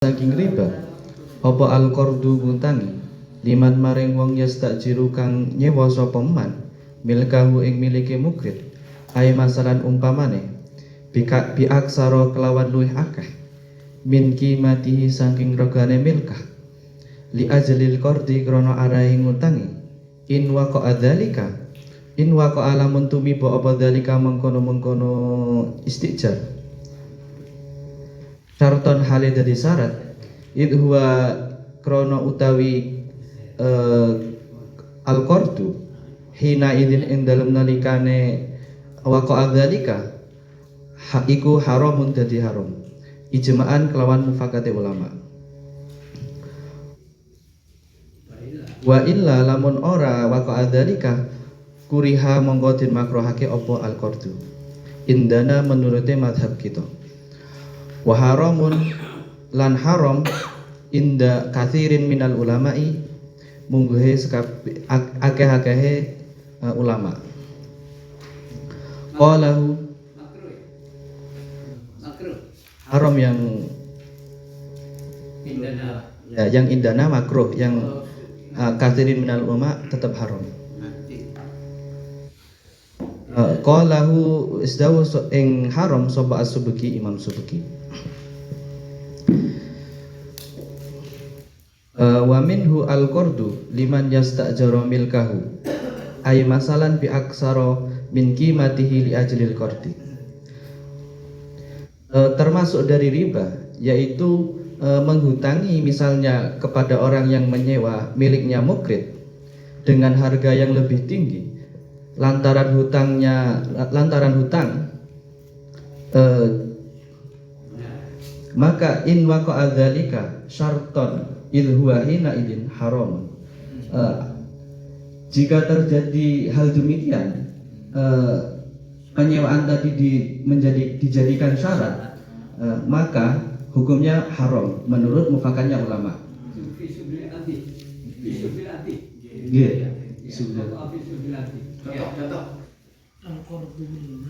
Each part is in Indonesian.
Saking riba apa al-qardu ngutangi liman maring wong yastajiru kang nyewa sapa man milkahu ing milike mukrid ay masalan umpamane bi aksara kelawan luwih akeh min qimatihi saking regane milkah li ajlil qardi krana arahe ngutangi in waqa adzalika in waqa alamun tumiba apa dzalika mengkono-mengkono istijar syarton hale dadi syarat id huwa krono utawi al-qardu hina idin ing dalem nalikane waqa adzalika iku haramun dadi haram ijma'an kelawan mufakate ulama. Wa illa lamun ora waqa adzalika kuriha mongko den makruhake apa al-qardu indana menurute madhab kita. Wa haramun lan haram inda kathirin minal ulama'i mungguhe akeh-akehe ulama. Qalahu haram yang indana ya, yang indana makruh, yang kathirin minal ulama tetap haram. Qalahu isdawu ing haram sapa as-Subki Imam Subki. Wa minhu al-qardu liman yasta'jara milkahu ay masalan bi aksara min qimatihi li ajlil qardi. Termasuk dari riba yaitu menghutangi misalnya kepada orang yang menyewa miliknya mukrid dengan harga yang lebih tinggi lantaran hutang maka in waqa adzalika syarton idh huwa hina idin haram. Jika terjadi hal demikian penyewaan tadi dijadikan syarat maka hukumnya haram menurut mufakannya ulama.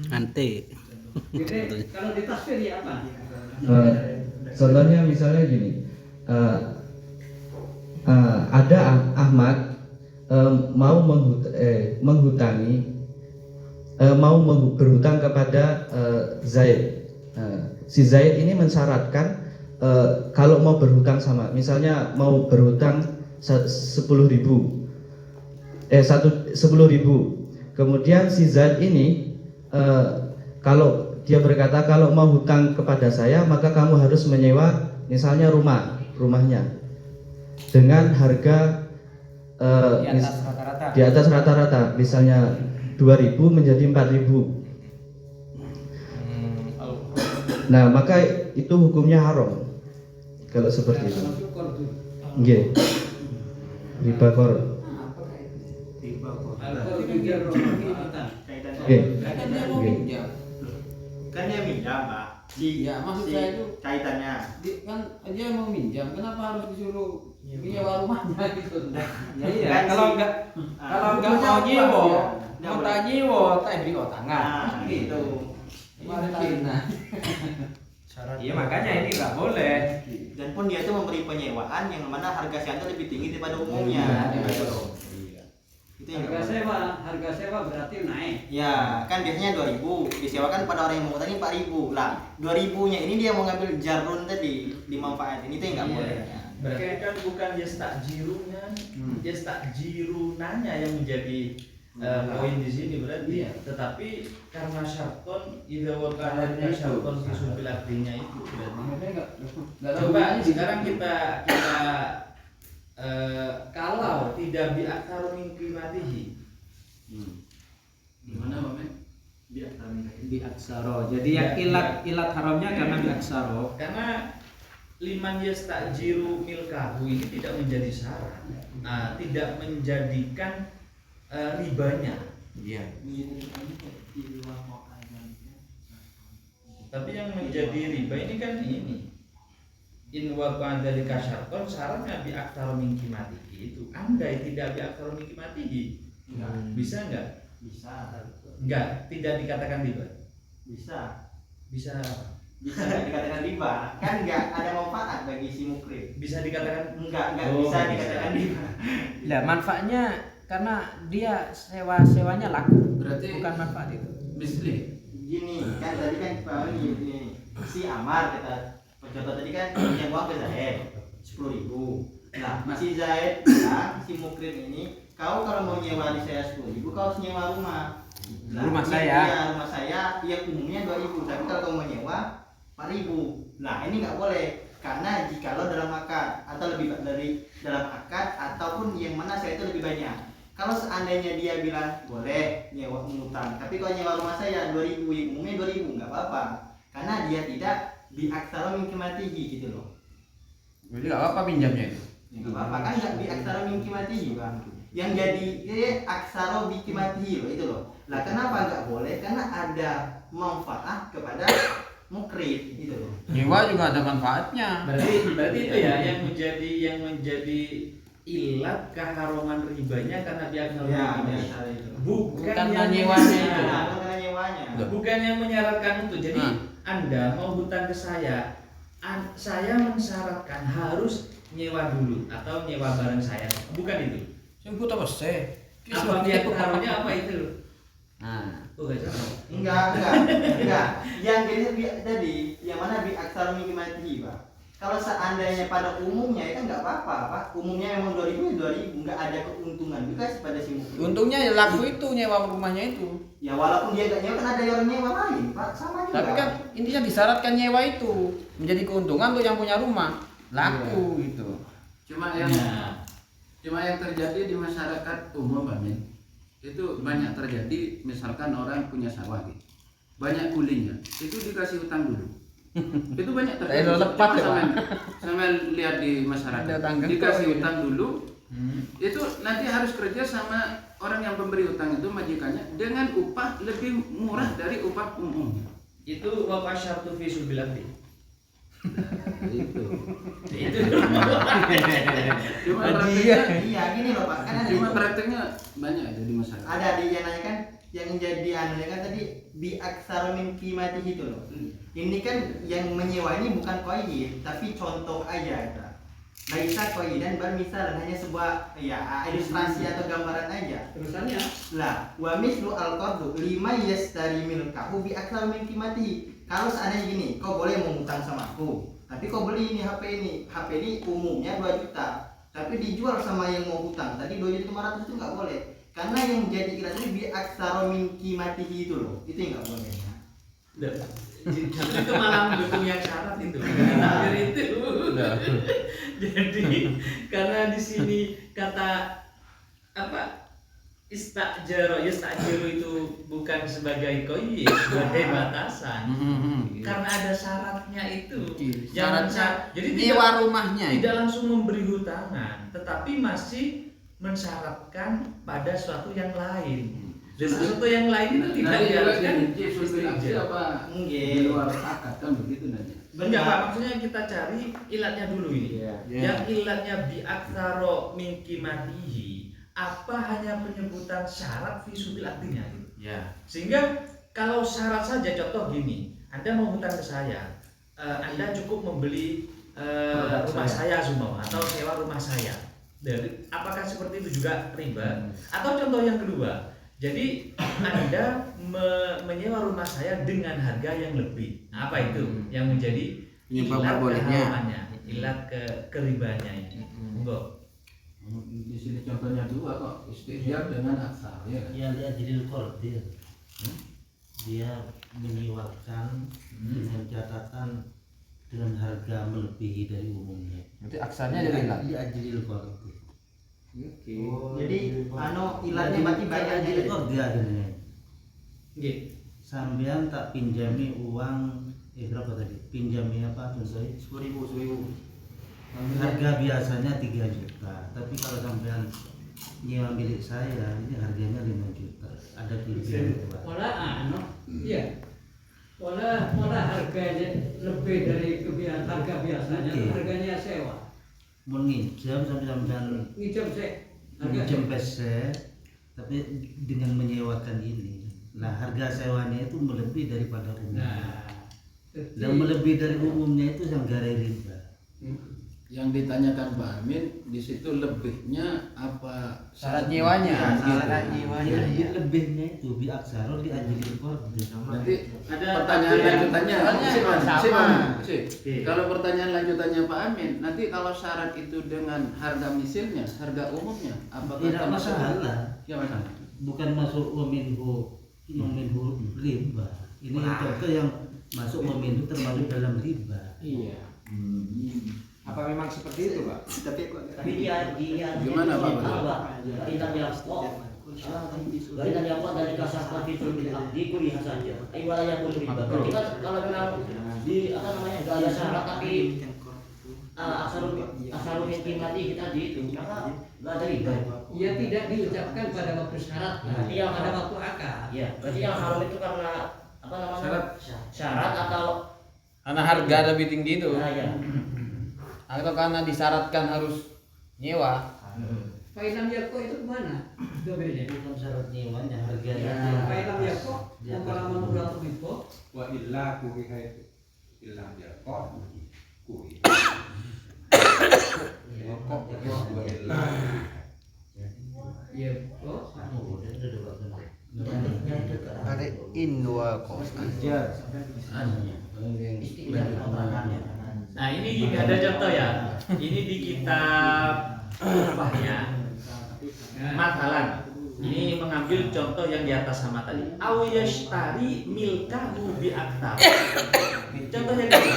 Ante. Kalau ditafsir ya apa? Contohnya misalnya gini, ada Ahmad mau berhutang kepada Zaid. Si Zaid ini mensyaratkan kalau mau berhutang sama, misalnya mau berhutang 10.000, kemudian si Zaid ini kalau dia berkata kalau mau hutang kepada saya maka kamu harus menyewa misalnya rumahnya dengan harga di atas rata-rata misalnya 2.000 menjadi 4.000. Nah maka itu hukumnya haram kalau seperti itu. Nggih. Riba qor. Kan dia minjam, Pak. Ya maksud saya itu kaitannya. Kan dia mau minjam, kenapa harus disuruh menyewa rumahnya gitu? Iya, kalau enggak mau nyewa, minta nyewa, tak beri tangan. Gitu. Iya makanya ini nggak boleh. Dan pun dia itu memberi penyewaan yang mana harga sewa lebih tinggi daripada umumnya. Itu yang harga sewa berarti naik. Ya, kan biasanya 2.000 disewakan pada orang yang mau tadi 4.000. Lah, 2.000-nya ini dia mau ngambil jarun tadi dimanfaatin. Itu yang enggak boleh. Berarti kan bukan yastakjirunanya yang menjadi poin di sini berarti ya. Tetapi karena syarton idza waqa'a syarton fi sulbil aqdinya itu berarti. Coba sekarang kita kalau tidak bi'aktsar min qimatihi. Gimana Bapak? Biaksaro. Jadi yang ilat haramnya karena biaksaro. Karena liman yastajiru milkahu ini tidak menjadi syarat. Nah, tidak menjadikan ribanya. Iya. Tapi yang menjadi riba ini kan ini. In waqa dzalika syarton syaratnya bi aktsar min qimatihi itu. Andai tidak bi aktsar min qimatihi. Bisa enggak? Bisa. Enggak, tidak dikatakan riba. Bisa. Bisa apa? Bisa nggak dikatakan riba? Kan nggak ada manfaat bagi si mukrid. Bisa dikatakan Nggak Oh, bisa bisa. dikatakan riba. Lah manfaatnya karena dia sewanya laku, Berarti bukan manfaat itu. misli. Gini kan tadi kan Pak gini, si Amar kita contoh tadi kan yang uang ke Zaid 10.000. Nah si Zaid bilang si mukrid ini kau kalau mau nyewa di saya 10.000 kau harus nyewa rumah. Nah, Rumah saya. Iya, rumah saya yang umumnya 2.000, tapi kalau kau mau nyewa 4.000. Nah ini nggak boleh karena jikalau dalam akad atau lebih dari dalam akad ataupun yang mana saya itu lebih banyak. Kalau seandainya dia bilang boleh nyewa mengutang, tapi kalau nyewa rumah saya 2.000, yang umumnya 2.000 nggak apa-apa, karena dia tidak biaksara min qimatihi gitu loh. Jadi nggak apa-apa pinjamnya itu. Ya, nggak apa-apa kan nggak biaksara min qimatihi bang. Yang jadi aksara bi qimatihi loh itu loh. Lah kenapa nggak boleh? Karena ada manfaat kepada mukrid gitu loh. Nyewa juga ada manfaatnya. berarti itu ya yang menjadi ilat keharuman ribanya karena dia Ya, biasa itu. bukan Karena yang nyewanya itu. Nah, karena nyewanya. bukan yang menyarankan itu. Jadi Nah. Anda mau hutang ke saya mensyaratkan harus nyewa dulu atau nyewa barang saya, bukan itu. Sing buta bese. Apa dia pengaruhnya apa itu? Nah, Bukan sama. Enggak. Yang gini tadi, yang mana bi aksar min qimatihi, Pak. Kalau seandainya pada umumnya itu enggak apa-apa, Pak. Umumnya memang 2.000 ya 2.000, enggak ada keuntungan juga pada si mukmin. untungnya ya laku itu nyewa rumahnya itu. Ya walaupun dia enggak nyewa kan ada orang nyewa lain, Pak. Sama juga. Tapi kan intinya disyaratkan nyewa itu menjadi keuntungan untuk yang punya rumah. Laku gitu. Cuma yang Nah, cuma yang terjadi di masyarakat umum, Pak Min, itu banyak terjadi. Misalkan orang punya sawah gitu, banyak kulinya, itu dikasih utang dulu. Itu banyak terjadi. Kayak lepat ya, Pak. Sama lihat di masyarakat, Ada utang gengkol dikasih gitu. utang dulu, itu nanti harus kerja sama orang yang pemberi utang itu majikannya dengan upah lebih murah dari upah umum. itu wa syartu fi subilati. Itu. Itu. Cuma Iya. prakteknya, Iya, gini loh, Pak. Kan ada cuma itu. prakteknya banyak itu di masyarakat. Ada di yang nanya kan yang jadi anunya kan tadi bi aksar min qimatihi itu loh. Ini kan yang menyewa ini bukan qayyid, tapi contoh aja kita. Laisa qayyidan bal misalan, hanya sebuah ya ilustrasi atau gambaran aja. Terusannya Lah, wa mislu al-qardu lima yastari milkahu bi aksar min qimatihi. Kalau seandainya gini, kau boleh mengutang sama aku, tapi kau beli ini HP ini. HP ini umumnya 2 juta, tapi dijual sama yang mau hutang. Tadi 2.500.000 itu nggak boleh. Karena yang jadi ilat ini bi aksar min qimatihi itu loh. Itu yang nggak boleh. Itu malah mendukung yang syarat itu. Hampir itu. Jadi karena di sini kata apa istajaro itu bukan sebagai qayyid, sebagai batasan. Karena ada syaratnya itu. syaratnya Jadi nyewa rumahnya itu. tidak langsung memberi hutangan, tetapi masih mensyaratkan pada suatu yang lain. Dan sesuatu yang lain itu tidak diharuskan Sulbilasi apa di Nggih. luar akad kan begitu nanti. Enggak Pak, maksudnya kita cari ilatnya dulu ini. Iya. Yang ilatnya bi aktsaro min qimatihi, apa hanya penyebutan syarat fi subil akdinya gitu. Ya. Sehingga kalau syarat saja, contoh gini, Anda mau hutang ke saya, Anda cukup membeli rumah saya Zumau atau sewa rumah saya. Dari apakah seperti itu juga riba? Atau contoh yang kedua, jadi Anda menyewa rumah saya dengan harga yang lebih. Apa itu? Yang menjadi Penyebab ilat bolehnya. keharamannya, ilat keribanya ini. Monggo. Di sini contohnya dua kok, istighfar dengan aksar ya kan? Ya lihat jadi kordir. Dia menyewakan dengan catatan dengan harga melebihi dari umumnya. Nanti aksarnya jadi ilat. Dia ajril kordir. Jadi ilatnya berarti banyak Ajril aja. kordir akhirnya. Nggih. Sampean tak pinjami uang berapa tadi? Pinjami apa contohnya? 10.000. Harga biasanya 3 juta. Tapi kalau sampean nyewa milik saya ini harganya 5 juta. Ada kelebihan Pak. Iya. Pola harganya lebih dari harga biasanya, Oke. harganya sewa. Mau nginjam sampean Ngijam sih. minjem PC tapi dengan menyewakan ini. Nah, harga sewanya itu melebihi daripada umumnya. Nah, yang melebihi dari umumnya itu yang garai riba. Yang ditanyakan Pak Amin di situ lebihnya apa Syarat nyewanya. Syarat nyewanya. Lebihnya itu bi aksaro di ajli qard. Nanti Ada pertanyaan lanjutannya sama. Kalau pertanyaan lanjutannya Pak Amin, nanti kalau syarat itu dengan harga misilnya, harga umumnya, apakah Tidak termasuk? masalah. Ya masalah. Bukan masuk meminhu riba. Ini contoh yang masuk meminhu termasuk dalam riba. Iya. Apa memang seperti itu, Pak? Tapi aku agak Tapi dia Gimana, Pak? Intan yang Baritan yang kuat dari kasar fitur bil abdi kuliah saja. Iwala yang boleh riba. Berarti kan kalau memang di apa namanya enggak ada syarat tapi asarul mati kita dihitung maka enggak ada riba. Ya tidak diucapkan pada waktu syarat, Berarti yang pada waktu akad. Iya, berarti yang haram itu karena apa namanya? Syarat atau Karena harga lebih tinggi itu. nah, ya. Atau karena disyaratkan harus nyewa. Fa'ilam yako itu kemana? Domainnya. Bukan syarat nyewanya, Ya. harganya. Fa'ilam yako, antara menurut itu. Wa illa kuhi itu illa yaqo kuhi wa illa Ya, kok. ada inwa kok. Nah ini gini, ada contoh ya. Ini di kitab ya. Mathalan. Ini mengambil contoh yang di atas sama tadi. Aw yashtari milkahu bi aktar. Contohnya gini.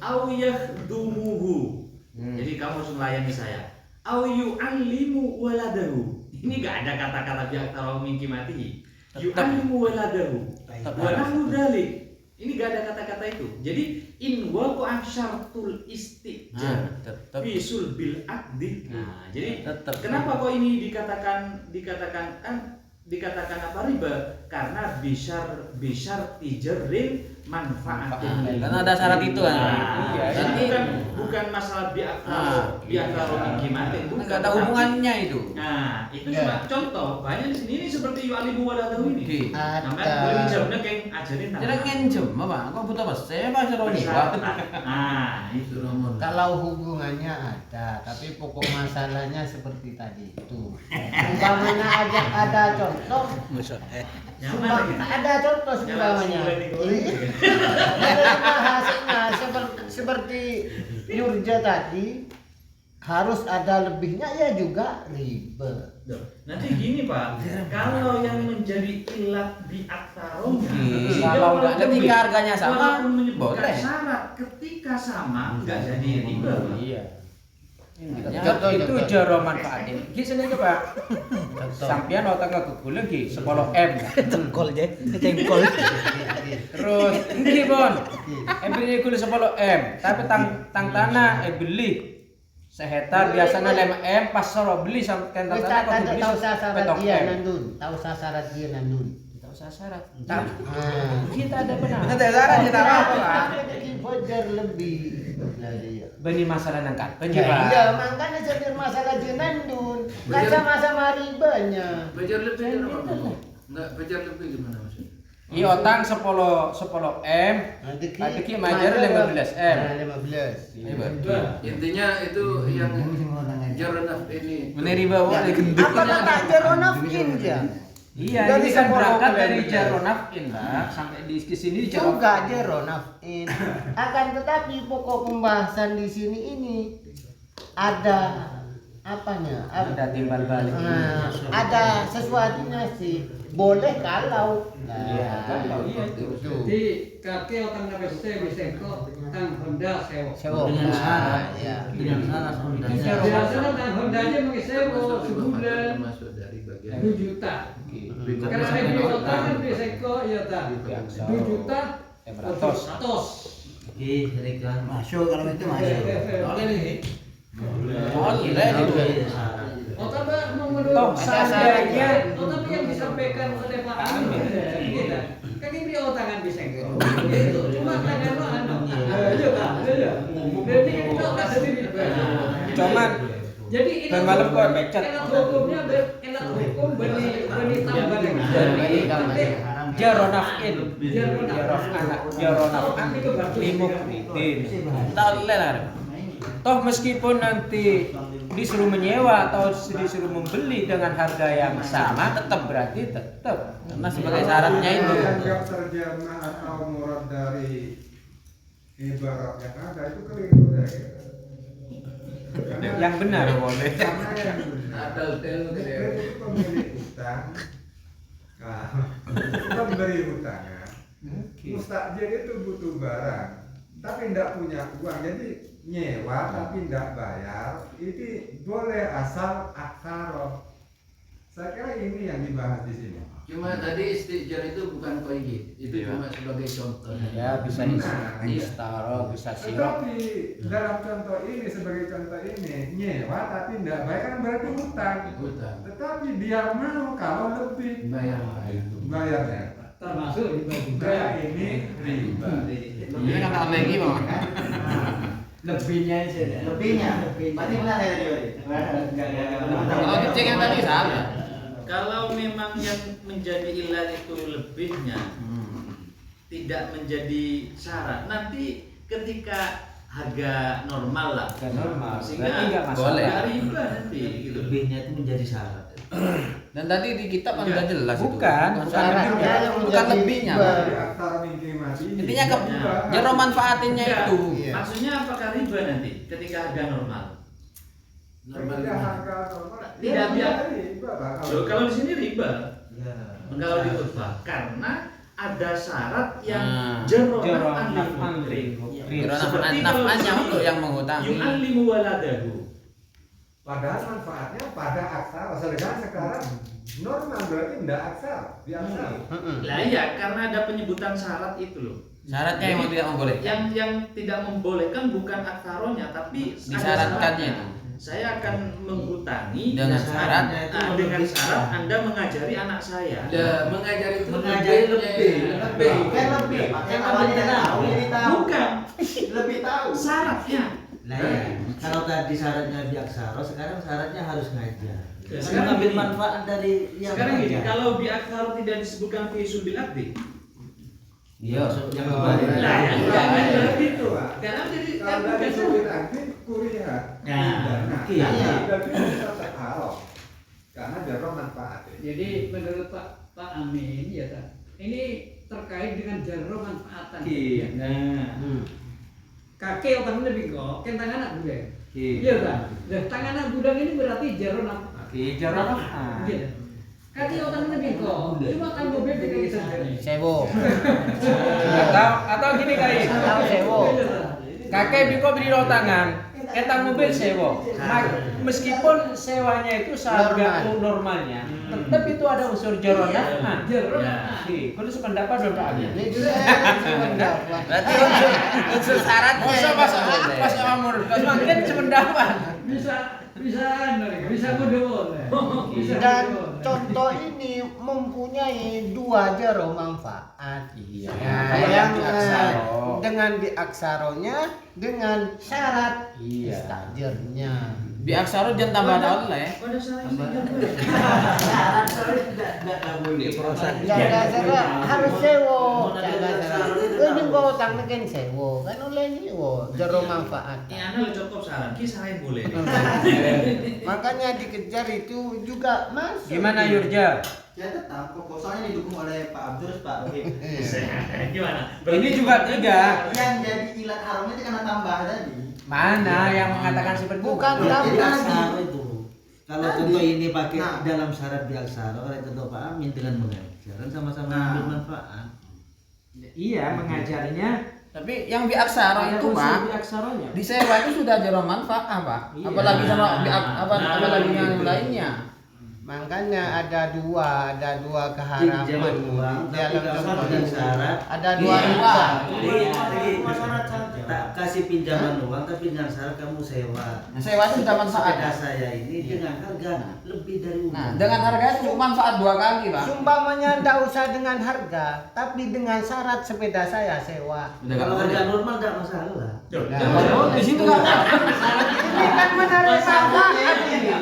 Aw yakhdumuhu. Jadi kamu harus melayani saya. Aw yu'allimu waladahu. Ini gak ada kata-kata bi aktar min qimatihi. Yu'allimu waladahu. Wa nahu dzalik. Ini gak ada kata-kata itu. Jadi in waqa'a syartul istijar bisul bil akdi. Nah, jadi kenapa kok ini dikatakan apa riba? Karena bisar tijarin manfaatin. Karena ada syarat itu kan. Iya, Jadi bukan masalah biakaro gimatin, bukan. enggak ada hubungannya itu. Nah, itu cuma contoh. Banyak di sini ini seperti yu'alimu waladahu ini. Ada. Namanya boleh dijawabnya kayak ajarin Jadi ngenjem apa? Kok butuh apa? Saya masih roni. Nah, itu Kalau hubungannya ada, tapi pokok masalahnya seperti tadi itu. Umpamanya ada contoh, ada contoh umpamanya. Hasilnya seperti Yurja tadi harus ada lebihnya ya juga riba. Nanti gini Pak, kalau yang menjadi ilat di aktaromnya, Kalau enggak ketika harganya sama, walaupun menyebutkan boleh. syarat, ketika sama nggak jadi riba. Iya. Contoh, Itu contoh. jaro manfaatnya. Ki sini ke Pak. Sampean otak kegulen ki 10 M. Cengkol je, cengkol. Terus ini Bon. Beli kulit 10 M, tapi tang tanah beli sehektar biasanya 5 M, pas soro beli sampai tanah kok beli Tahu sasaran petong dia M. nandun, tahu sasaran dia nandun. Tahu sasaran. Kita ada benar. Kita ada sasaran kita apa? Jadi wajar lebih. Beni masalah nangkat. Iya, makanya jadi masalah dia nandun. Kan sama-sama ribanya. Bajar lebih apa? Enggak, bajar lebih gimana maksudnya? Iya otang 10 M. Ada ki majar 15 M. 15. Intinya itu yang jaranaf ini. Meneriba wa gendut. Apa tak jaronafkin dia? Iya, Dari ini kan 10 berangkat M. dari jaronafin lah sampai di sini jaron. Juga jaronafin. Akan tetapi pokok pembahasan di sini ini ada apanya? Ada timbal balik. Nah, ada sesuatunya sih. Boleh kalau. Jadi kakek otang nabe bisengko tang Honda sewa. Dengan syarat, ya. dengan syarat Hondanya. Biasanya tang Hondanya mengisewa sebulan Termasuk dari bagian 2 juta. Karena saya beli otang kan bisengko ya tang 2 juta 100. Oke, mereka Masuk kalau itu masuk. Boleh nih. Boleh itu. Otang menurut seandainya otang yang disampaikan oleh Pak Amin kita kan ini beli otangan bisengko. Itu cuma tangan lo anu. Iya Pak, iya. Jadi kita enggak sendiri. Cuman Jadi ini malam kok becet. enak hukumnya enak hukum beni tambah yang jaronafin jaronafan limukridin tak. Toh meskipun nanti disuruh menyewa atau disuruh membeli dengan harga yang sama, tetap karena sebagai syaratnya itu. Yang terjemah atau murad dari ibarat yang ada itu keliru dari Yang benar boleh. karena yang benar Ada hotel mukrid itu pemilik utang, pemberi utangnya. Mustajir itu butuh barang, tapi tidak punya uang, jadi nyewa tapi tidak bayar. Ini boleh asal aktaro. Saya kira ini yang dibahas di sini. Cuma tadi istijar itu bukan koyit, itu cuma sebagai contoh. Ya bisa istaro, bisa sirop. Tetapi dalam contoh ini, sebagai contoh ini, nyewa tapi tidak bayar kan berarti utang. Utang. Tetapi dia mau kalau lebih Bayar. bayarnya. Termasuk riba juga. Nah, ini riba. Ini kan lagi bang. Lebihnya aja deh. Lebihnya. Berarti benar ya tadi. Kalau kecil yang tadi salah. Kalau memang yang menjadi ilah itu lebihnya tidak menjadi syarat, nanti ketika harga normal lah, Normal. sehingga Berarti nggak masalah. nggak riba nanti gitu. Lebihnya itu menjadi syarat. Dan tadi di kitab kan udah jelas itu. Bukan lebihnya. Bukan lebihnya. Jadi antara mingkir mati. Intinya ke jero manfaatinnya Enggak. itu. Maksudnya apakah riba nanti ketika harga normal? Normal. Harga normal. Tidak biar. Riba, Pak. Loh, kalau di sini riba, Ya. kalau di khutbah, karena ada syarat yang Jero jeronafan naf'an limukri. Jero Seperti naf'annya kalau untuk yang menghutangi. Yu'allimu waladahu. Padahal manfaatnya pada aksara. Sedangkan sekarang normal berarti tidak aksara, di aksara. Lah iya, karena ada penyebutan syarat itu loh. Syaratnya yang tidak membolehkan. Yang tidak membolehkan bukan aktaronya, tapi ada Disyaratkannya syaratnya. Saya akan menghutangi Dengan syarat dengan syarat Anda mengajari anak saya. Ya, mengajari itu Mengajari lebih. Kan lebih. Yang awalnya tidak tahu jadi tahu. Bukan Lebih tahu. syaratnya. Nah ya, kalau tadi syaratnya biaksaro, sekarang syaratnya harus ngajar. Ya, Karena sekarang ngambil gini. manfaat dari yang Sekarang gini, ngajar. kalau bi aktsar tidak disebutkan fi sulbil akdi. Iya, yang kembali. Lah ya, enggak ada gitu. Pak. Karena jadi Kalau dari sudut aktif kuliah. Nah, iya. Tapi bisa terhalau karena jero manfaatnya. Jadi menurut Pak Amin ya Kak, ini terkait dengan jaro manfaatan. Iya. Nah, Kakek otak lebih kok, kan tangan anak budang. Iya. Iya kan? Nah, tangan anak budang ini berarti jaro manfaat. Jero naf'an. Iya. Kakek otak lebih kok, cuma tanggung bebek yang bisa jadi. Sewo. Atau gini kali. Tahu sewo. Kakek biko beri tangan. Ketang mobil sewa. Meskipun sewanya itu seharga normalnya, tetap itu ada unsur jero naf'an. Jaro Ya. manfaat. Kalau sependapat dong Pak Abi. Berarti unsur syaratnya. Pas amur, pas makin sependapat. Bisa mudahkan. Dan contoh ini mempunyai dua jero manfaat. Iya. Yang dengan biaksaronya dengan syarat Iya. istajirnya. Bi aksaro jangan tambah oleh. pada saat itu Syarat tidak boleh. Jaga jaga harus sewo. Jaga jaga. Ini bawa utang mungkin sewo kan oleh nyewo jero manfaat. ini anda cukup saran, kisah boleh. Makanya dikejar itu juga masuk. Gimana Yurja? Ya tetap proposalnya didukung oleh Pak Abdul, Pak Rohim. Gimana? Ini juga tiga. Yang jadi ilat haramnya itu karena tambah tadi. Mana yang mengatakan seperti itu? Bukan Jadi Biaksaro itu. Kalau Tadi. contoh ini pakai Nah. dalam syarat biaksaro, kalau contoh Pak Amin dengan mengajar kan sama-sama Nah. ambil manfaat. Iya, mengajarinya. Tapi yang bi aksaro itu Pak, Aksaronya. di sewa itu sudah jero manfaat Pak. Iya. Apalagi sama apalagi yang lainnya. Makanya ada dua Pinjaman keharaman uang, di tapi dalam kalau contoh dengan ini. syarat Ada dua Iya. riba. tak kasih pinjaman uang tapi dengan syarat kamu sewa. Nah, sewa itu sudah manfaat. Sepeda saya ini dengan harga lebih dari umum. Nah, dengan harga itu manfaat dua kali Pak. Sumpamanya tidak usah dengan harga, tapi dengan syarat sepeda saya sewa. Kalau harga normal tidak masalah. Di situ nggak ada. Ini kan menarik manfaat ini.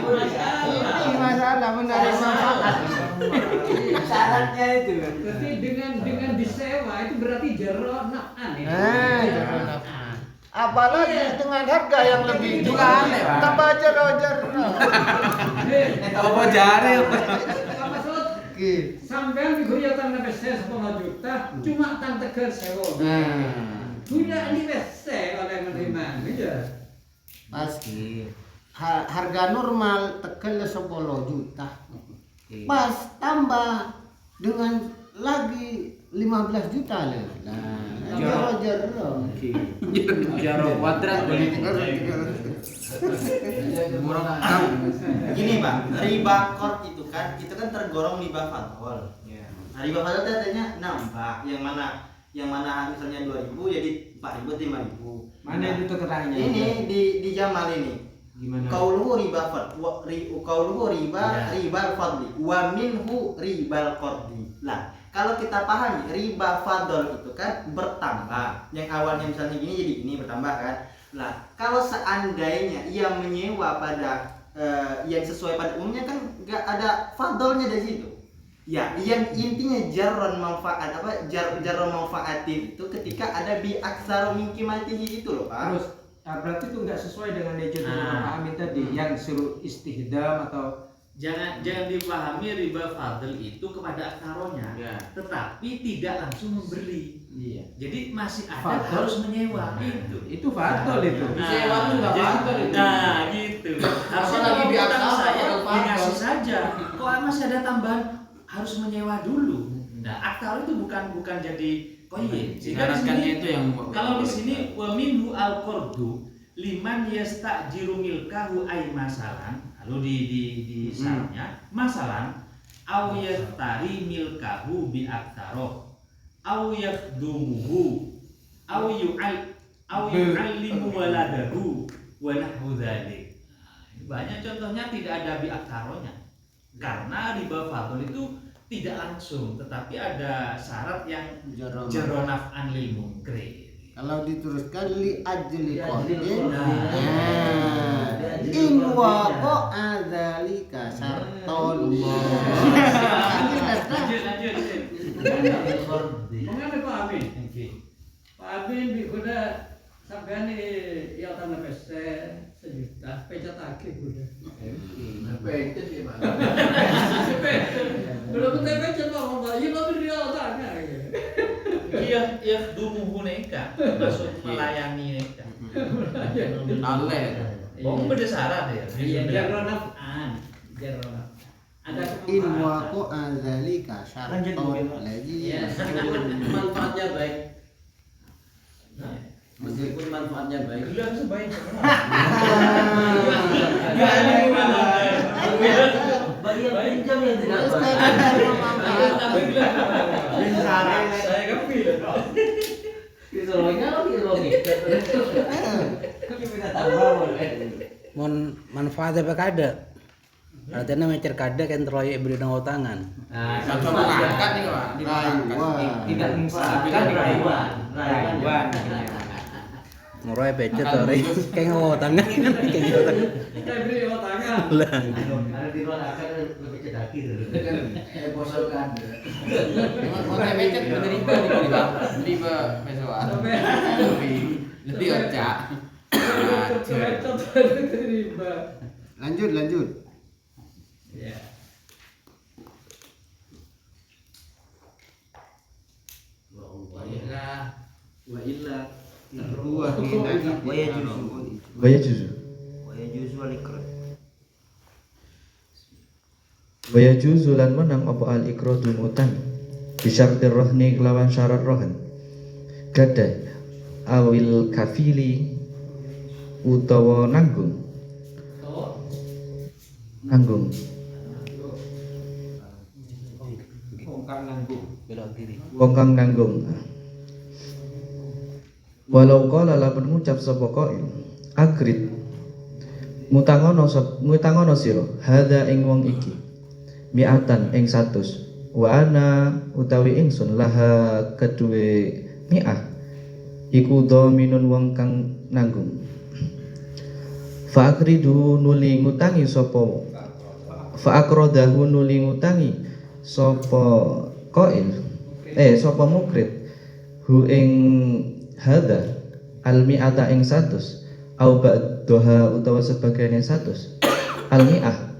Ini masalah menarik manfaat. syaratnya itu. Tapi dengan disewa itu berarti jero naf'an ya. Jero naf'an. Apalagi dengan harga yang lebih Itu tinggi. aneh, Pak. Tambah jero. Apa jare? Apa maksud? Sampean diguyatan sampai 10 juta, cuma tang tegal sewa. Tidak ini bese oleh menerima, iya. Pasti. Harga normal Tegal 10 juta. Pas tambah dengan lagi 15 juta lah. Nah, jero. Jaro kuadrat. Gini Pak, riba qard itu kan tergolong riba fadl. Nah, riba fadl itu artinya nambah yang mana misalnya 2.000 jadi 4.000 5.000. Mana itu keterangannya? Ini di Jamal ini. Gimana? Qauluhu riba ribal fadli wa minhu ribal qardi. Lah, kalau kita pahami riba fadl itu kan bertambah. Yang awalnya misalnya gini jadi gini bertambah kan. Lah, kalau seandainya ia menyewa pada yang sesuai pada umumnya kan nggak ada fadlnya dari situ. Ya, yang intinya jarron manfaat jarron manfaatin itu ketika ada bi aksaro min qimatihi itu loh, Pak. Terus berarti itu nggak sesuai dengan ejot Pak Amin tadi yang suruh istihdam atau Jangan dipahami riba fadl itu kepada aktaronya, tetapi tidak langsung memberi. iya. Jadi masih ada Fadl. harus menyewa itu. Itu fadl itu. Disewa itu nggak fadl itu. Nah, gitu. Harusnya Apalagi kalau di utang akta, saya fadl. dikasih saja. Kok masih ada tambahan harus menyewa dulu. Nah, aktar itu bukan jadi koin. Jika di sini itu yang kalau di sini wa minhu al-qardu liman yastajiru milkahu ay masalan. Lalu di syaratnya masalan aw yastari milkahu bi aktaroh aw yakhdumuhu aw yu'allimu waladahu wa nahwu dzalik. Banyak contohnya tidak ada bi aktarohnya. Karena riba fadl itu tidak langsung, tetapi ada syarat yang jaro naf'an lil munkri. Kalau diteruskan li ajli qardin. Nah. In waqa adzalika syarton. Mengapa Pak Amin? Pak Amin kuda sampean ya tanah pese 1 juta, pecat lagi kuda. Pecet ya Pak. Belum pecat Pak, ya tapi dia tanya. Iya, dumuhu neka, maksud melayani neka. Ale. Bong beda syarat ya. Iya, jaronafan. Ada In waqa adzalika syarton. Lagi. Ya, meskipun manfaatnya baik. Meskipun manfaatnya baik. Bilang sebaik Bagi yang pinjam yang tidak baik. saya kepil. Kisahnya lagi logi. Mon manfaatnya apa kada? Artinya mecer kada kan terlalu beri nang tangan. Nah, Satu mengangkat nih Pak. Tidak mengisahkan rayuan. Ngoroy pecet ore kayak ngawo tangan kan kayak gitu tangan. kita beri tangan. Lah. ada di luar akan lebih cedaki dulu. Bosokan. Mau pecet menerima di Pak. Riba mesoan. Lebih ocak. Contoh terima. Lanjut. Ya. Wa illa Waya juzu. Waya juzu lan menang apa al ikradu utang bisyartir rohni kelawan syarat rohan gadai awil kafili utawa nanggung wong kang nanggung walau qala lamun ngucap sapa qail akrid mutangono sira hadza ing wong iki mi'atan ing 100 wa ana utawi ingsun laha kedue mi'ah iku dhaminun wong kang nanggung fa akridu nuli ngutangi sapa fa akradahu nuli ngutangi sapa mukrid hu ing hadza almi'ata ing 100 au ba'daha utawa sebagian 100 almi'ah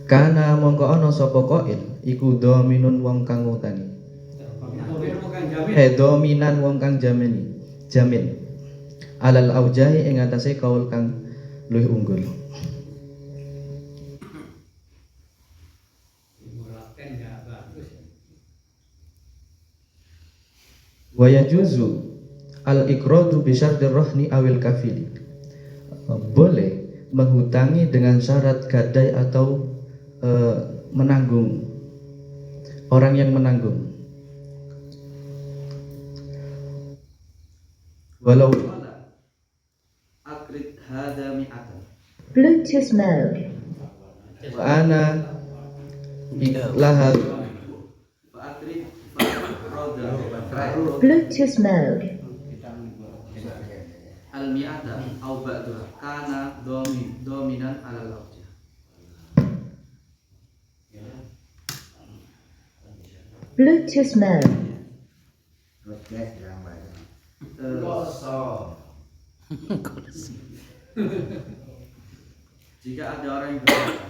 kana mongko ana sapa qail iku dominun wong kang ngutangi dominan wong kang jamin alal aujahi ing atase kaul kang luwih unggul. Wa yajuzu al iqradu bi syartir rahni awil kafili. Boleh menghutangi dengan syarat gadai atau menanggung, orang yang menanggung. Walau akrid hadza mi'atan Bluetooth mode. wa ana laha fa akrid Bluetooth mode. al mi'ata au ba'daha kana dominan alal awjah. Bluetooth mode. Jika ada orang yang berkata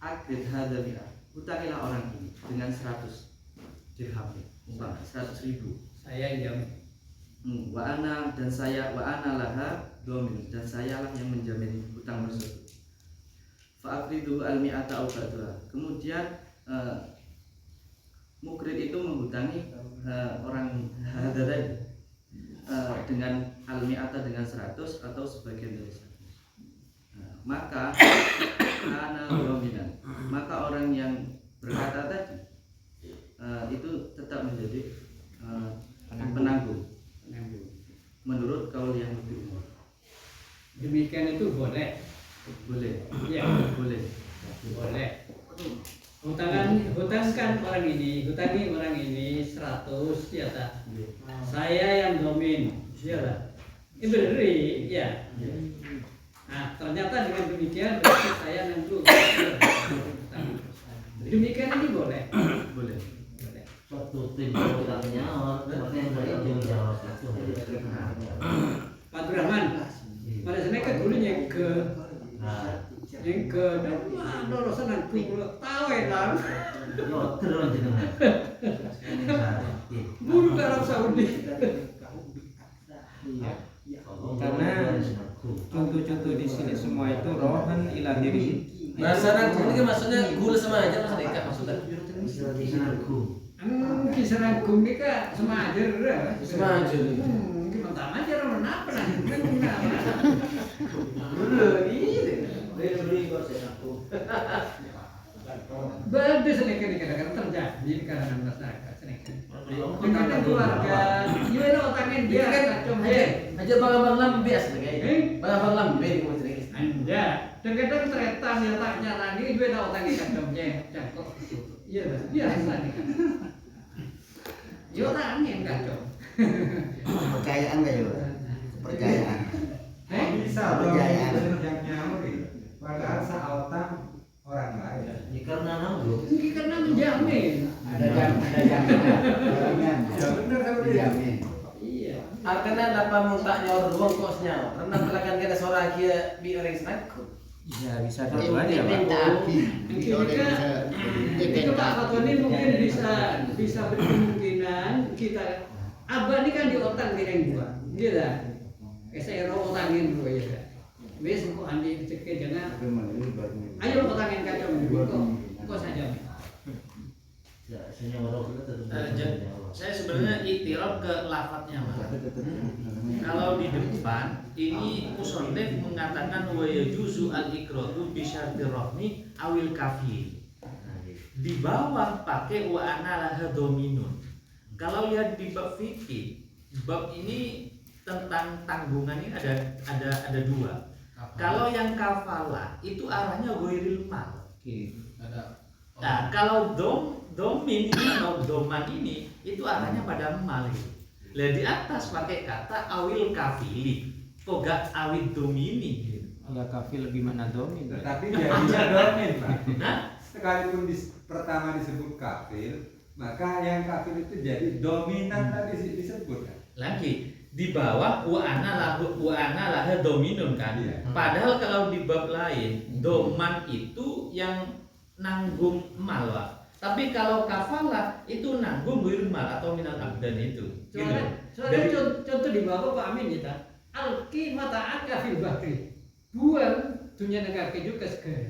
akrid hadza mi'ah, hutangilah orang ini dengan 100 dirham, umpama 100.000. Saya yang Wa ana laha domin, dan sayalah yang menjamin hutang tersebut. Fa afridu al mi'ata au ba'daha. Kemudian mukrid itu menghutangi orang hadza tadi dengan al mi'ata dengan 100 atau sebagian dari 100. Maka ana dominan, maka orang yang berkata tadi itu tetap menjadi penanggung menurut kaul yang lebih umum. demikian itu boleh. Boleh. Ya, Boleh. boleh. Hutangkan orang ini, hutangi orang ini 100 ya tak? Saya yang domin, ya tak? Ini beri, ya. Nah, ternyata dengan demikian berarti saya nanggung. Demikian ini boleh. Boleh. Boleh. Suatu tim programnya orang yang baik jawab itu Pak Abdurrahman, pada sana kan dulu yang ke dorosan nanti tahu ya Yo terus jenengan. bulu ke Arab Saudi. Karena contoh-contoh di sini semua itu rohan ilahiri. Bahasa rangkum ini maksudnya gul sama aja mas Deka maksudnya. Kisah rangkum ini kan sama aja Sama aja. Gimana aja orang apa nah? beli kok saya aku. Berde sedikit kadang-kadang terjadi di kalangan masyarakat sedikit. Dengan keluarga, gimana otangin dia kacau dia. Aja bang lambe asli kayak. Bang lambe di mau sedikit. Anda, kadang-kadang teretan ya tak nyarani gimana otangin kacau dia, cakok. Iya dah, biasa nih. Yo otangin kacau. Kepercayaan nggak ya? Kepercayaan. Bisa dong yang nyamri. Padahal sautang orang lain. Ya karena nanggung. Mungkin karena menjamin. Ada jaminan. Ya benar sama dia. Iya. Artinya dapat muntaknya orang ruang kosnya. Karena melakukan kita seorang kia bi orang senakku. Ya bisa dua-duanya, Pak. Minta api. Itu Pak Fatoni mungkin bisa berkemungkinan kita abah ini kan diotang dengan gua, gitu. Saya otangin gua ya. Wes kok andi cekek jangan. Ayo otangin kacau kok saja. Ya, saya orang kita Saya sebenarnya iktiraf ke lafadznya, Mas. Kalau di depan ini musannif mengatakan wa yajuzu al-iqradu bi syartir rahmi awil kafir. Di bawah pakai wa ana laha dominun. Kalau lihat di bab fikih, bab ini tentang tanggungan ini ada dua. Kalau yang kafalah itu arahnya ghairil mal. Nah, kalau domin ini atau doman ini itu arahnya pada mal. Lah di atas pakai kata awil kafili. Poga awit domini gitu. Ya kafir lebih mana domin. Tetapi jadinya domin, Pak. Hah? Sekalipun pertama disebut kafir, maka yang kafir itu jadi dominan tadi disebut kan. Lagi di bawah wa ana lahu dominun kan. Iya. Padahal kalau di bab lain doman itu yang nanggung mal, Pak. Tapi kalau kafalah itu nanggung mal atau minal abdan itu. Soalnya contoh di bawah Pak Amin kita. Alki mata'aka fil bahri. Buang dunia negara juga segera.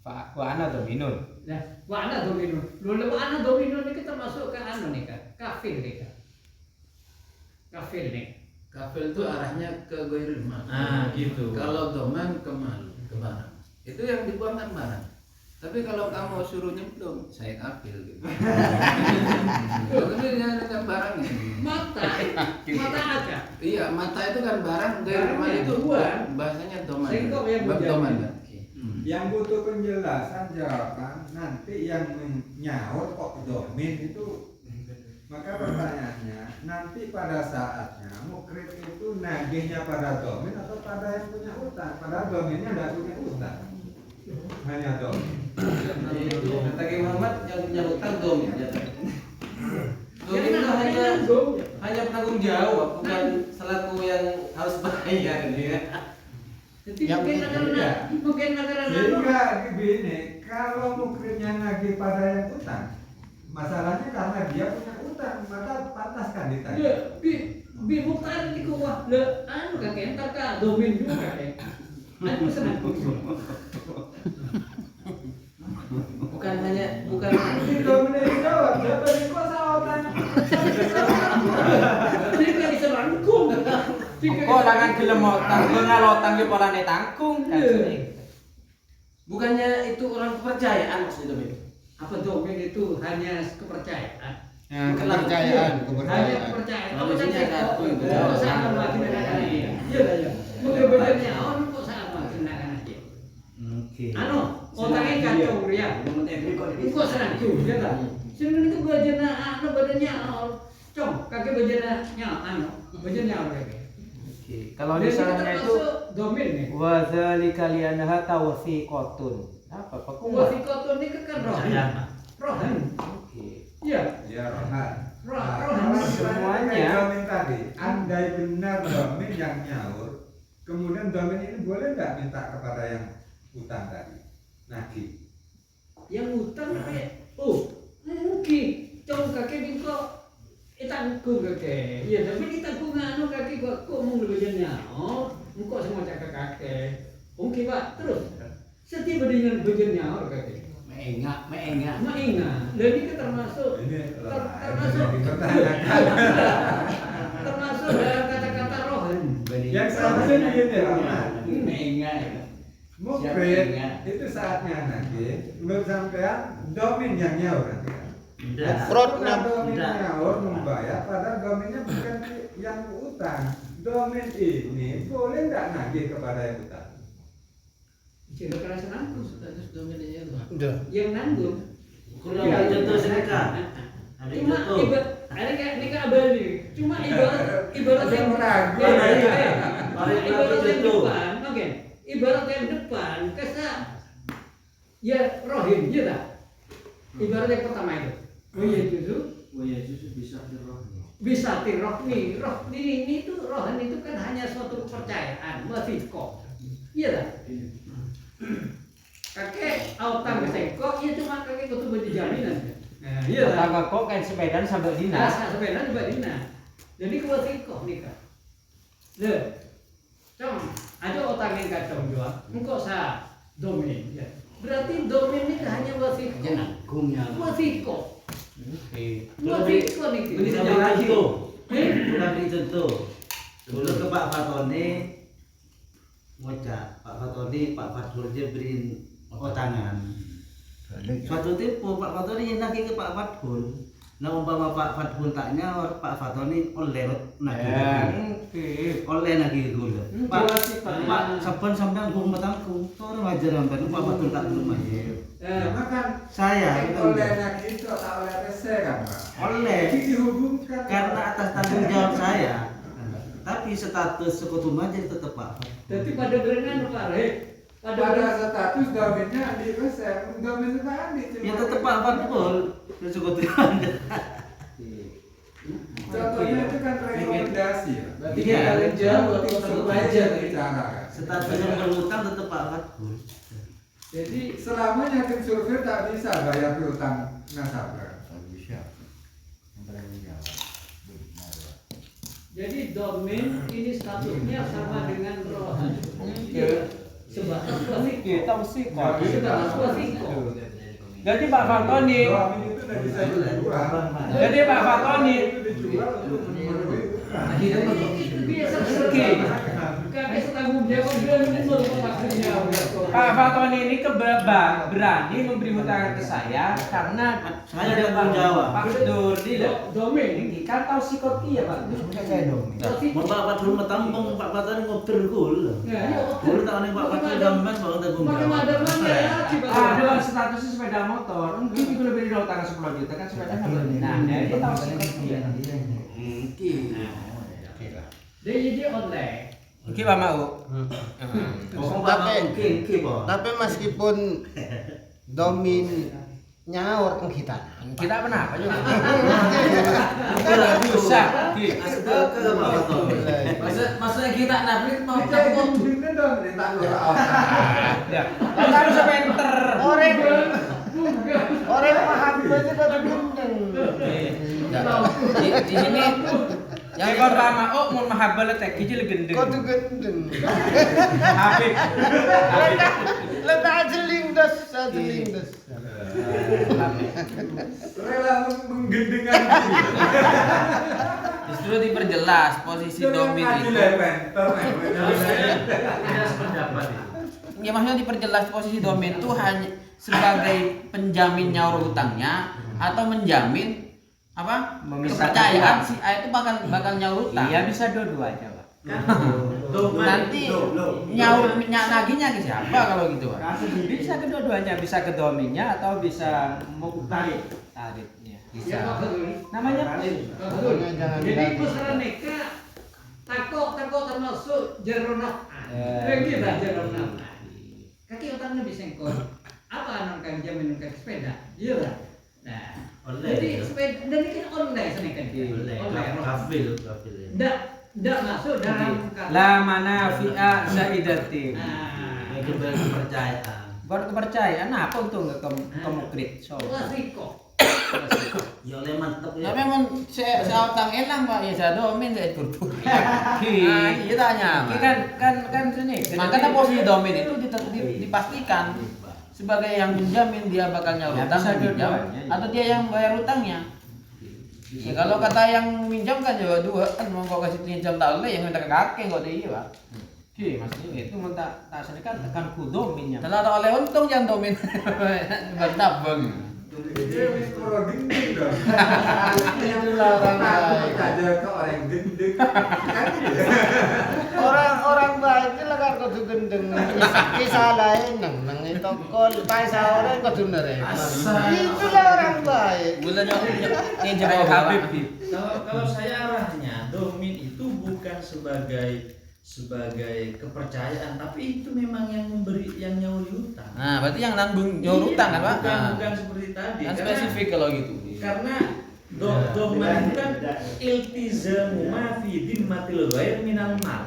Pak wa ana dominun. Nah, wa ana dominun. Lalu wa ana dominun ini kita masuk ke anu nih kan. Kafir nih kan. Kafir nih. Kafil itu arahnya ke goiril mal. Gitu. Kalau doman ke mal, ke barang. Itu yang dibuang kan barang. Tapi kalau kamu suruh nyemplung, saya kafil gitu. Kalau ini dengan barangnya. Mata aja. Iya, mata itu kan barang, goiril mal itu bahasanya doman. Bab doman kan. Yang butuh penjelasan jawaban nanti yang menyaut kok domin itu. Maka pertanyaannya, nanti pada saatnya mukrid itu nagihnya pada domin atau pada yang punya utang? Padahal dominnya tidak punya utang, hanya domin. Kata Ki Muhammad yang punya utang domin. Domin itu hanya penanggung jawab, bukan selaku yang harus bayar ya. Jadi mungkin karena Sehingga begini, kalau mukridnya nagih pada yang utang, masalahnya karena dia punya utang, maka pantaskan ditagih. ya bi mutar di kuah le anu kakek entar ka domin juga kakek. Anu senang bukan Itu menjadi jawab, jadi kok saotan. Jika diserangkum. Kok langan gelem otang, bengalotang yo polane tangkung kan. bukannya itu orang kepercayaan maksudnya domin. Apa domin itu hanya kepercayaan. Kepercayaan. Hanya kepercayaan. Kalau Manusia saya satu itu. kok sama lagi dengan dia. Iya lah ya. Bener-benernya orang kok sama dengan dia. Oke. Anu, otaknya kacau ya. Kok serang juga tak? Sebenarnya itu bajana anu badannya cong, kaki badannya anu, badannya apa Kalau misalnya itu domin nih. wa dzalika li'annaha tawfiqatun. Apa pekuat? Wasikotun ini kan rohan. Rohan. Iya. Ya rohan. Rohan. Semuanya. Domin tadi, andai benar domin yang nyaur, kemudian domin ini boleh nggak minta kepada yang utang tadi? Nagih. Yang utang kayak mungkin cong kakek bingko itangku kakek. Iya, tapi ditangku nganu kakek kok mau ngebajannya. Engkau semua cakap kakek. Mungkin Pak, terus setiap dengan bajannya kakek. Meenga. Dan ini termasuk termasuk dalam kata-kata rohan. Yang seharusnya begini Rahmat. Meenga. Mukrid itu saatnya nagih, menurut sampean domin yang nyaur nanti kan? Fraudnya Domin nyaur membayar, padahal dominnya bukan yang utang. Domin ini boleh nggak nagih kepada yang utang? Tidak kerasa nanggung. Status dominnya itu. Yang nanggung. Kurang contoh sedekah. Ada Cuma contoh. ada kayak nikah abadi. Cuma ibarat Ada yang ragu. ibarat yang depan, oke. Ibarat yang depan, kesa ya rohim, ya tak? Ibarat yang pertama itu. Oh ya justru bisa tirohni. Rohni ini itu rohan itu kan hanya suatu kepercayaan, wasifko. Iya tak? Kakek autang kesengkok, ya cuma kakek butuh baju jaminan. Nah, iya tak? Tangga kok kan sepedaan sampai dinas. Sepeda juga dinas. Jadi wasifko nikah. Loh, cong, ada otak yang kacau jual, engkau sah domin. Ya. Berarti domin ini hanya wasifko. Wasifko. Wasifko nih. Ini sama lagi tuh. Udah beri contoh. Dulu ke Pak Fatoni ngocak. Pak Fatoni, Pak Fatul dia beri otangan. Suatu tempo Pak Fatoni nagih ke Pak Fatul. Nah umpama Pak Fatul tak nyaur, Pak Fatoni oleh nagih. Oleh nagih gula. Pak saban sampean gua matangku. Tore wajar sampean Pak Fatul tak belum aja. Makan Saya oleh nagih itu tak oleh rese kan Pak? oleh Jadi dihubungkan karena atas tanggung jawab saya. Tapi status sekutu majer tetap Pak. Jadi pada berenang Pak Reh. Pada status dominnya di reserve, domin itu tadi. Ya tetap Pak betul. Sekutu majer. Contohnya itu kan rekomendasi ya. Berarti dia paling jauh atau sekutu aja bicara. Status yang berhutang tetap Pak betul. Jadi selamanya tim survei tak bisa bayar piutang nasabah. Jadi domain ini statusnya sama dengan rohan. Sebatas wasiko. Kita mesti kok. Sebatas wasiko. Jadi Pak Fatoni, Domin itu tidak bisa dijual. jadi Pak Fatoni, Itu dijual untuk memenuhi utang. Itu biasa rezeki. Kakek setanggung jawab dia betul maksudnya. Pak Fatoni ini berani memberi hutang ke saya karena Saya tidak tanggung jawab. Pak Dur tidak. Domain. Ini kan tahu psikoti ya Pak. Mau Pak Fatul metampung Pak Fatul ngobrol kul. Ya, iya. Kul tak ane Pak Fatul gampang banget tanggung jawab. Ada statusnya sepeda motor, mungkin itu lebih dari utang 10 juta kan sepedanya berani. Nah, dia tahu psikoti. Dia jadi online. Oke Pak Mau. Tapi meskipun domin nyaur kan kita. Kita kenapa juga? Bisa. Maksudnya kita nabrik mau Kita ini dong tak Ya. Kita harus pinter. Orang paham itu kok gendeng. Di sini yang pertama, mau mahabal tek kecil gendeng. Kok tuh gendeng. Habib. Letak jeling das, jeling das. rela menggendengkan Justru diperjelas posisi domin itu. Ya maksudnya diperjelas posisi domin itu hanya sebagai penjamin nyaur hutangnya atau menjamin apa? Kepercayaan si A itu bakal nyaur hutang. Iya bisa dua-duanya, Pak. Nanti nyaur naginya ke siapa kalau gitu, Pak? Bisa kedua-duanya, bisa ke dominnya atau bisa mau tarifnya. Bisa. Namanya Jadi pusara neka takok termasuk jeronok. Begitu jeronok. Kaki otaknya bisa ngkon. Apa anak kang jamin kaki sepeda? Iya lah. Nah, jadi sepeda dan ini kan online sana kan. Online. Kafil. Ndak masuk dalam la manafi'a zaidatin. Itu kepercayaan. Buat kepercayaan apa untuk nggak kemukrit? So. Wasiko. Ya oleh mantep Ya ya. memang saya utang elang Pak, ya saya domin saya kurkur. Iya tanya. Kan sini. Makanya posisi domin itu dipastikan sebagai yang menjamin dia bakal nyaur utang atau dia yang bayar utangnya. Ya kalau kata yang minjam kan juga dua kan mau kau kasih pinjam tak boleh yang minta ke kakek kok dia Pak. Maksudnya itu minta tak sini kan tekan ku dominnya. Kalau ada oleh untung jangan domin bertabung. Dia mikro gendeng dong. Itulah orang baik. Ada ke orang gendeng. Orang baik itu lah kan kudu gendeng. Kisah lain nang itu kol tay saore kudu nerima. Itulah orang baik. Bulannya ini jadi Habib. Kalau saya arahnya domin itu bukan sebagai kepercayaan, tapi itu memang yang memberi, yang nyauri hutang. Nah, berarti yang nanggung nyaur utang kan, Pak? Bukan seperti tadi. Kan spesifik kalau gitu. Karena domin itu kan iltizamu ma fi dhimmatil ghair minal mal.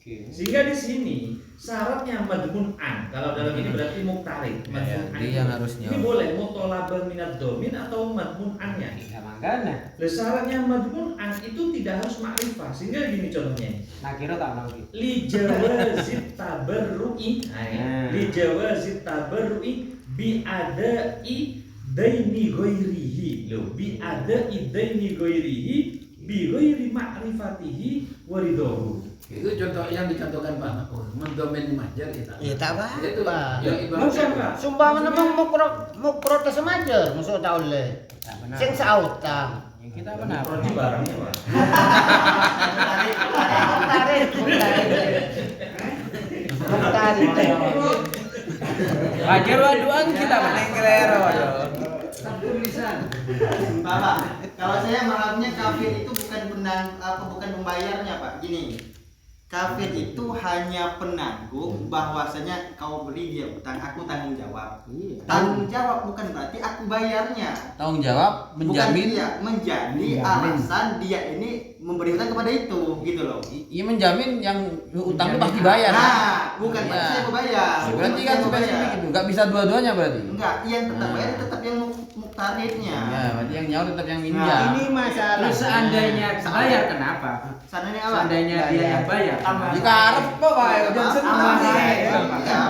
Sehingga di sini syaratnya madmun an. Kalau dalam ini berarti muktarid. Madmun an. Dia yang harus nyaur. Ini boleh mutolabah minat domin atau madmun annya. Ya makanya. Syaratnya madmun an itu tidak harus makrifah. Sehingga gini contohnya. Nah, kira tak lagi. Li jawazit tabarru'i. Li jawazit tabarru'i bi adai daini ghairihi. Loh, bi adai daini ghairihi bi ghairi ma'rifatihi waridahu. Itu contoh yang dicontohkan Pak Makmur, mendomin majar kita. Ya tak Itu apa. yang ibarat Sumpah memang mau protes aja, masuk tak boleh. Sing sautang. Kita kenapa? Prodi barangnya Pak. Tarik. Wajar waduan kita meneng kelero Tulisan. Bapak, kalau saya menganggapnya kafir itu bukan bukan pembayarnya Pak. Gini, kafir itu hanya penanggung, bahwasanya kau beli dia utang, aku tanggung jawab. Tanggung jawab bukan berarti aku bayarnya. Tanggung jawab menjamin. Bukan dia menjadi alasan dia ini memberi utang kepada itu, gitu loh. Iya, menjamin yang utang itu pasti bayar. Nah, bukan berarti saya mau bayar. Berarti kan spesifik itu, nggak bisa dua-duanya berarti. Enggak, yang tetap bayar tetap yang muktaridnya. Ya, berarti yang nyawa tetap yang Nah, minjam. ini masalah. Terus seandainya bayar kenapa? Seandainya apa? Seandainya dia yang bayar. Jika Harap apa Pak? Jangan senang.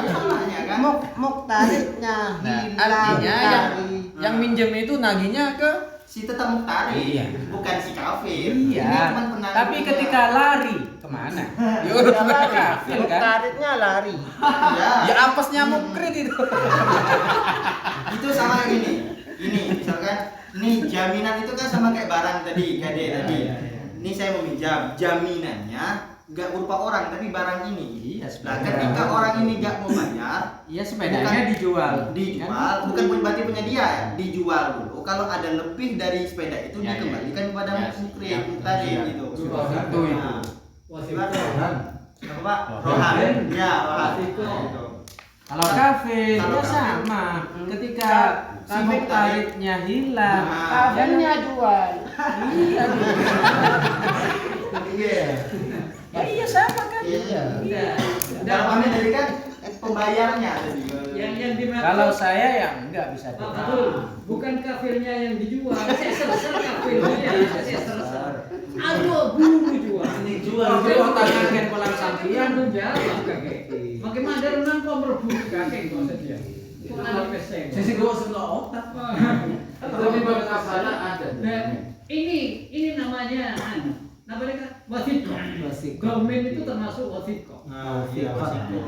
Salahnya kan. Muktaridnya hilang Artinya dari yang minjem itu nagihnya ke Si tetap muktarid, Iya. bukan si kafir. Iya. Ini cuman penanggung Tapi dia. ketika lari kemana? Ya udah kafir kan. muktaridnya lari. Ya, Ya apesnya mukrit itu. itu sama gini. Ini misalkan nih jaminan itu kan sama kayak barang tadi, gade tadi. Ini saya meminjam, jaminannya nggak berupa orang tapi barang ini. Iya, Nah, ketika orang ini nggak mau bayar, Iya, sepedanya bukan- dijual. dijual, bukan berarti punya dia, dijual dulu. Kalau ada lebih dari sepeda itu Ya, dikembalikan kepada Ya, mukrid, ya, tadi ya. gitu. Itu. Nah, apa Pak? Rohan. Ya, rohan. Gitu. Kalau kafir Kalau ya kafir. sama. Ketika si Kafir muktaridnya hilang, Nah. Kafirnya jual. Iya. ya iya sama kan. Iya. Enggak. Dalam kami tadi kan pembayarnya tadi. Yang dimaksud Kalau saya ya enggak bisa Pak dijual. Betul, bukan kafirnya yang dijual. Saya selesai kafirnya, saya selesai. Aduh, buru jual. Ini jual. Kalau tangan kolam sampian Tanggung jawab kakek. Makin mandar nang kok merebu kakek kok sedia. Kok ada peseng. Sisi gua sebelah otak. Tapi bab kafalah ada. Nah, ini namanya namanya wasiko. Domain itu termasuk wasiko. Nah, iya,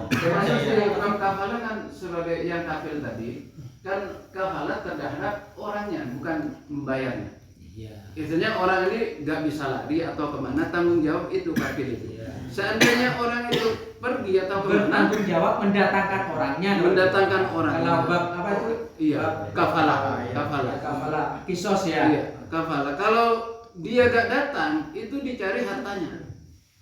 Termasuk yang bab kafalah kan sebagai yang kafir tadi kan kafalah terhadap orangnya bukan membayarnya. Iya. Istilahnya orang ini nggak bisa lari atau kemana, tanggung jawab itu kafir itu. Seandainya orang itu pergi atau kemana, Bertanggung jawab mendatangkan orangnya. mendatangkan orang. Kalau bab apa itu? Iya, kafalah, kafalah. Kafalah kisos ya. Iya, kafalah. Kalau dia gak datang, itu dicari hartanya.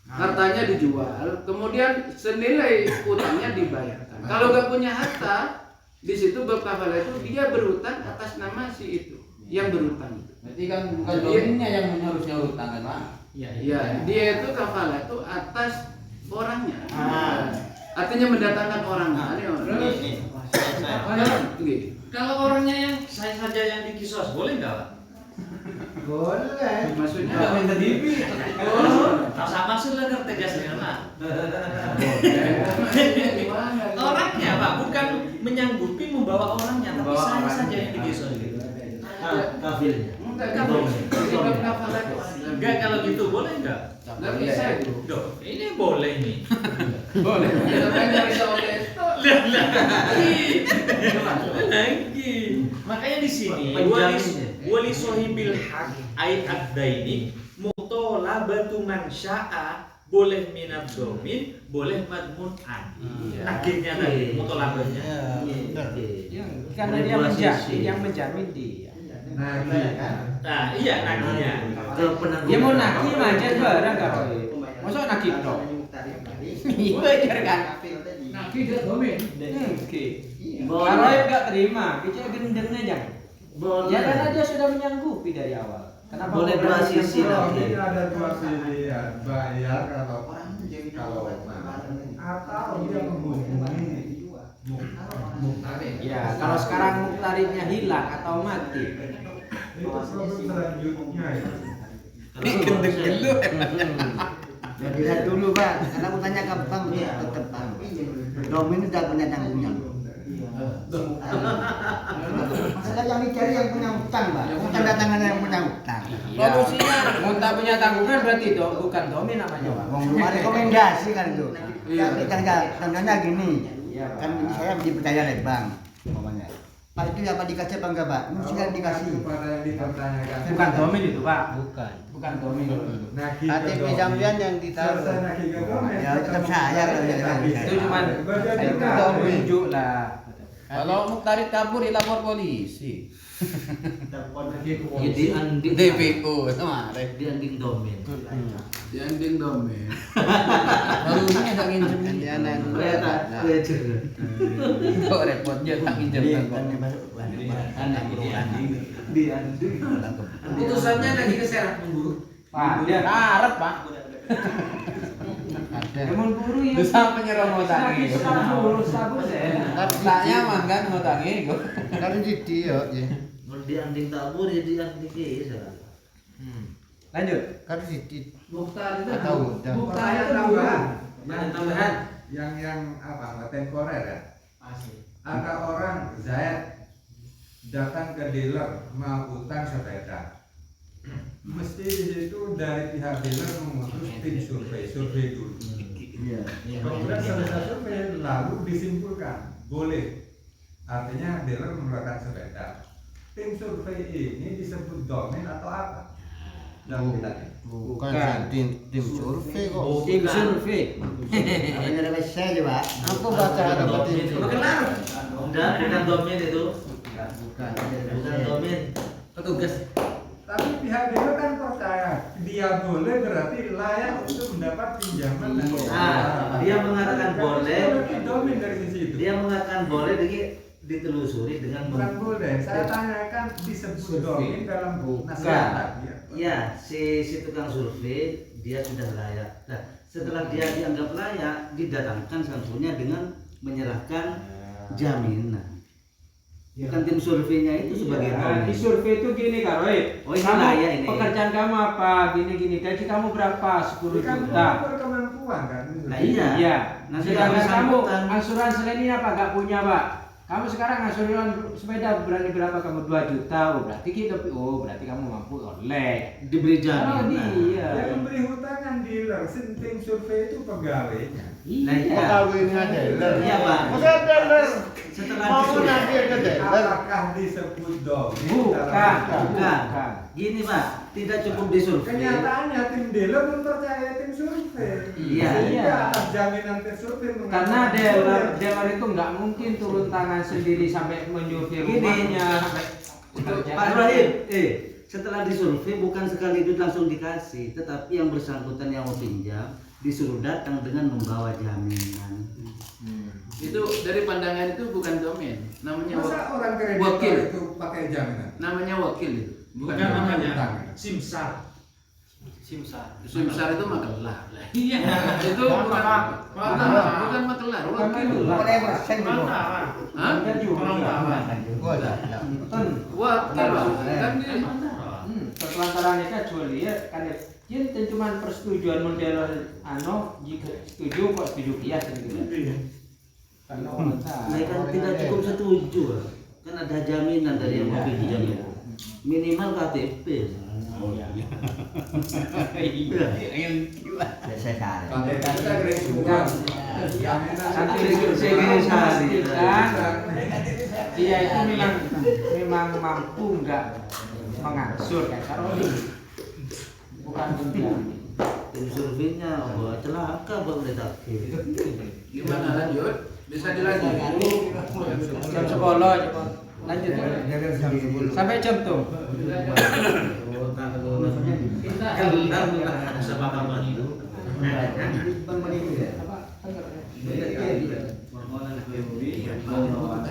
Hartanya dijual, kemudian senilai utangnya dibayarkan. Kalau gak punya harta, di situ bab kafalah itu dia berutang atas nama si itu yang berutang itu. Berarti kan bukan dominnya yang harusnya utang kan, Pak? Iya, dia itu kafalah itu atas orangnya. Ah. Artinya mendatangkan orangnya. Ini orang. Gini. Kalau orangnya yang saya saja yang dikisos, boleh nggak Pak? Boleh. Maksudnya Nggak minta dipi. Oh, tak sama sih lah tegasnya Pak. Orangnya Pak, bukan menyanggupi membawa orangnya, tapi saya saja yang dikisos gitu. Kafirnya. enggak kafalah itu. Enggak, kalau gitu boleh nggak? Enggak bisa itu. Duh, ini boleh nih. Boleh. Ya, kan nggak bisa oleh itu. Lagi. Makanya di sini wali sohibil hak ay abdaini mutolabatu man sya'a boleh minat domin, boleh madmun an. Akhirnya tadi mutolabanya. Karena dia menjamin, yang menjamin dia. Nah, kan? Nah, iya naginya. Dia mau nagih aja barang enggak boleh. Masa nagih dong? Iya kan. Naki dia domain. Oke. Kalau yang enggak terima, dia gendeng aja. Ya karena dia sudah menyanggupi dari awal. Kenapa Boleh dua sisi Kalau lagi. ini ada dua sisi ya, bayar kalau atau dia menghubungi muktarid. Ya, kalau sekarang muktaridnya hilang atau mati. Itu problem selanjutnya ya. Ini gendeng-gendeng. Ya dilihat dulu Pak, karena aku tanya ke Bang, tetap Bang. Domin sudah punya tanggungan. Masalah yang dicari yang punya utang Pak, tanda tangan yang punya utang. Solusinya, mau tak punya tanggungan berarti itu bukan domin namanya, Pak. Mau rekomendasi kan itu. Iya. Kan tandanya gini, kan ini saya dipercaya oleh Bang, umpamanya. Pak itu apa dikasih apa enggak Pak? Mesti kan dikasih. Kepada yang dipertanyakan. Bukan domin itu, Pak. Bukan domin. Nagih KTP ke sampean domain. yang ditaruh. Selesai nagih ke domain. Ya tetap saya kalau ya kan. Itu cuma Berarti itu nagih. tunjuk lah. Kalau muktarid kabur dilapor polisi. Telepon lagi ke Ya di anding DPO kemarin. di anding domain. Di ending domain. Baru ini agak nginjem Nanti anak kok repot dia tak nginjem kan. Di anding. Putusannya lagi ke Serap Memburu. Pak, dia ngarep, Pak. Namun buru ya. Itu sampai nyerong ngotangi. Sabu saya. Tak nyaman kan ngotangi kok. Kan jadi ya. Di anding tabur ya di anding desa. Lanjut. Kan jadi Mukhtar itu. tahu. Pertanyaan tambahan. Tambahan. Yang apa? Temporer ya. Ada orang Zaid datang ke dealer mau utang sepeda. Mesti di situ dari pihak dealer memutus tim survei dulu. Kemudian selesai survei lalu disimpulkan boleh. Artinya dealer mengeluarkan sepeda. Tim survei ini disebut domain atau apa? Dalam kita Bukan tim survei kok. Tim survei. Namanya ada saya coba. Apa baca ada tim survei? Bukan domain itu. Bukan. Bukan domain. Petugas. tapi pihak dealer kan percaya dia boleh berarti layak untuk mendapat pinjaman dan Dia mengatakan boleh. Berarti domain dari sisi itu. Dia mengatakan boleh ditelusuri dengan Bukan boleh, saya tanyakan disebut domain dalam nasihat. Ya, si tukang survei dia sudah layak. Nah, setelah dia dianggap layak, didatangkan sanksinya dengan menyerahkan jaminan. Bukan tim surveinya itu sebagai Di survei itu gini Kak Roy. Oh, ini kamu, layak ini. pekerjaan kamu apa? Gini-gini. Gaji kamu berapa? 10 Kan juta. berkemampuan kan. Nah, iya. Iya. Nanti Sedangkan kalau kamu bersangkutan- asuransi ini apa? Gak punya, Pak. Kamu sekarang asuransi sepeda berani berapa kamu? 2 juta. Oh, berarti kita berarti kamu mampu oleh. Diberi Oh, jaminan. iya. Yang memberi hutang kan dealer, tim survei itu pegawainya. Nah, iya. Pegawainya dealer. Iya, Pak. Masa dealer Setelah mau disurvei. nanti ke dealer? Apakah disebut domain? Bukan. Bukan. Gini, Pak, tidak cukup disurvei. Kenyataannya tim dealer mempercayai tim survei. Iya. Sehingga atas jaminan tim survei Karena mengatakan dealer itu nggak mungkin turun tangan sendiri sampai menyurvei Gini. rumahnya. Pak Ibrahim, setelah disurvei bukan sekaligus langsung dikasih, tetapi yang bersangkutan yang mau pinjam disuruh datang dengan membawa jaminan. Itu dari pandangan itu bukan domain, namanya masa orang wakil. kreditor itu pakai jaminan? Namanya wakil itu. Bukan Utang. namanya simsar. Simsar itu makelar. Iya. Itu bukan makelar, wakil. Hah? Oh, ada. Wakil, Pak. Kan di Perlantaran itu kecuali ya kan yen cuma persetujuan model jika setuju kok setuju kias gitu. Karena Mereka tidak cukup setuju, kan ada jaminan dari yang mau pinjam. Minimal KTP. Saya cari. Kalau kita kreditor, jaminan dia itu memang mampu nggak mengangsur kan kalau ini bukan menjamin. Tim surveinya wah celaka Bang Detakir. gimana lanjut? Bisa dilanjut. Jam 10 lanjut sampai jam tuh.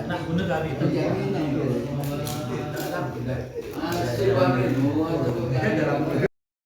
Nah, bener kali itu. Masih Bang Rino.